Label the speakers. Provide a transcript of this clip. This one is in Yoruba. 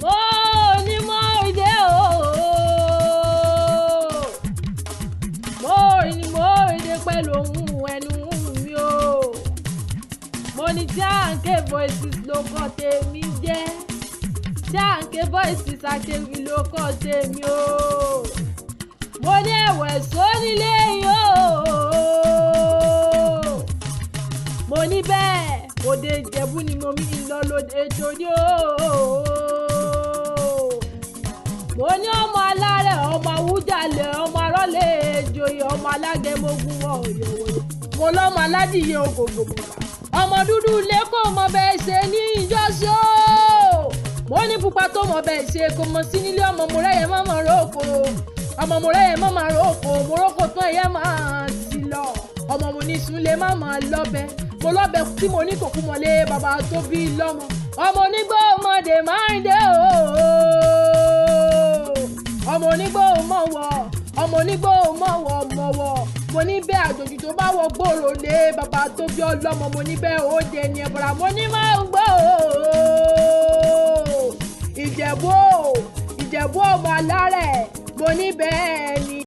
Speaker 1: mo ní mo dé o mo ní mo dé pẹ̀lú ohun ẹnu mi o mo ní Janke Voices ló kọ́ tèmi jẹ́ Janke Voices akéwì ló kọ́ tèmi o mo ní ẹ̀wẹ̀ sónílé yìí o mo ní bẹ́ẹ̀ òde Ìjẹ̀bú ni mo mi lọ lóde torí o mo ní ọmọ alárẹ̀ ọmọ Awújalẹ̀ ọmọ arọ́lẹ̀ èjòyè ọmọ alágẹmógún ọ̀yọ̀wọ̀ mo lọ́mọ aládìyẹ ògògò ọmọ dúdú ilé kò mọ bẹ́ẹ̀ ṣe ní ìjọsìn o mo ní pupa tó mọ bẹ́ẹ̀ ṣe kò mọ sí nílé ọmọ mo rẹ́yẹ mọ́mọ́ rókò ọmọ mo rẹ́yẹ mọ́mọ́ rókò mo rókò tán ẹ̀yẹ máa ti lọ ọmọ mo ní sunlé mọ́mọ́ lọ́bẹ̀ mo lọ́bẹ̀ tí mo ní kòkú mọ́lé bàbá tó bí lọ́mọ ọmọ onígbó ọmọdé máa ń dé o ọmọ onígbó mọ̀ wọ̀ ọmọ onígbó mọ̀ wọ̀ mọ̀ wọ̀ mo ní bẹ́ẹ̀ àjòjì tó bá wọ gbòòrò lé bàbá tó bí ọlọ́mọ mo ní bẹ́ẹ̀ ó dé ní ẹ̀bùrà mo ní máa ń gbọ́ Ìjẹ̀bú ọmọ alárẹ̀ mo ní bẹ́ẹ̀